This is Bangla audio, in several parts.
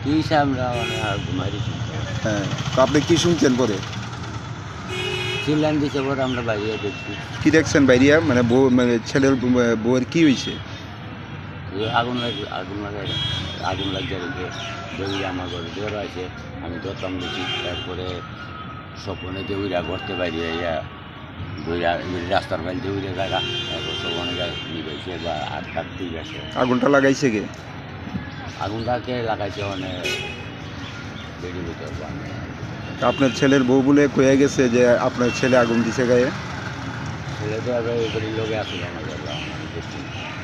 কি আমরা মানে ঘুমাই হ্যাঁ, তো আপনি কি শুনছেন পরে? চিল্লান দিছে পরে আমরা বাইরে দেখছি কি দেখছেন বাইরিয়া? মানে বউ, মানে ছেলের বউয়ের কি হয়েছে? যে আগুন লাগিয়ে রেখে দৌড়ে আমার ঘরে জ্বর আছে, আমি দরতাম দেখি। তারপরে স্বপ্নে দৌড়া করতে বাইরে ইয়া দৌড়া রাস্তার বাইরে দৌড়ে জায়গা, তারপর স্বপ্নে নিবেছে বা আর কাটতেই গেছে। আগুনটা লাগাইছে কে? আগুনটাকে লাগাইছে মানে বেরিয়ে ভিতর তা আপনার ছেলের বউ বলে কয়ে গেছে যে আপনার ছেলে আগুন দিছে গায়ে। ছেলে তো এবার এবারের লোকে আসলে আমাদের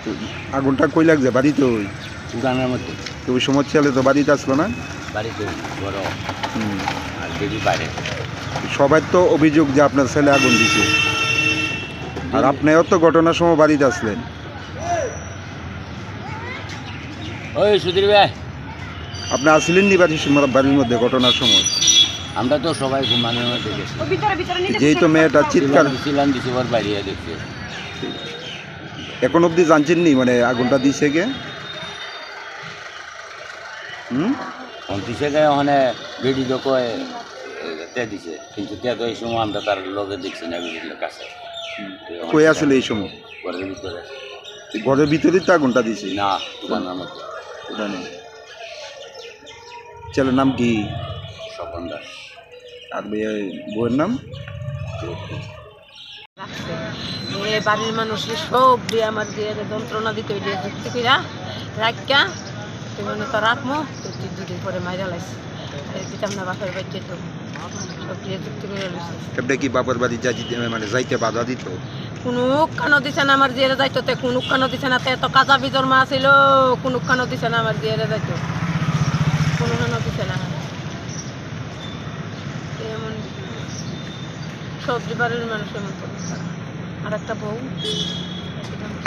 তো আগুনটা কই লাগছে? বাড়িতে? ওই উগানের মধ্যে তো ওই সময় ছেলে তো বাড়িতে আসলো না। বাড়িতে বড় হুম। আর বেবি বাইরে। সবাই তো অভিযোগ যে আপনার ছেলে আগুন দিছে, আর আপনিও তো ঘটনার সময় বাড়িতে আসলেন। ওই সুধীর ভাই, আপনি আসলেন নি বাড়ির মধ্যে ঘটনার সময়? আমরা তো সবাই ঘুমানোর মধ্যে গেছি। যেই তো মেয়েটা চিৎকার, ছিলাম দিছি ওর বাইরে দেখছি। এখন অবধি জানছেন নি মানে আগুনটা দিছে কে? হুম। দিছে গায়ে ওখানে বেডি তো কয়ে তে দিছে, কিন্তু তে তো এই সময় আমরা তার লগে দেখছি না বেডির কাছে। কই আসলে এই সময়? ঘরের ভিতরে ঘরের ভিতরেই তো আগুনটা দিছে। না, দোকানের মধ্যে। জানি। ছেলের নাম কি? স্বপন দাস। আর বউয়ের নাম? বাড়ির মানুষ সব দিয়ে আমার দিয়ে যন্ত্রণা দিতে দিয়ে যুক্তি কইরা রাখা তুই মনে তো রাখবো তুই দুদিন পরে মাইরা লাইছি দিতাম না বাপের বাড়িতে তো সব দিয়ে যুক্তি করে লইছে। এটা কি বাবার বাড়ি মানে যাইতে বাধা দিত? কোনো কানো দিছে না আমার দিয়ে যাইতো, তে কোনো কানো দিছে না, তে তো কাজা বিজর মা ছিল, কোনো কানো দিছে না আমার দিয়ে যাইতো, কোনো কানো দিছে না। এমন সবজি বাড়ির মানুষ এমন করে আর একটা বউ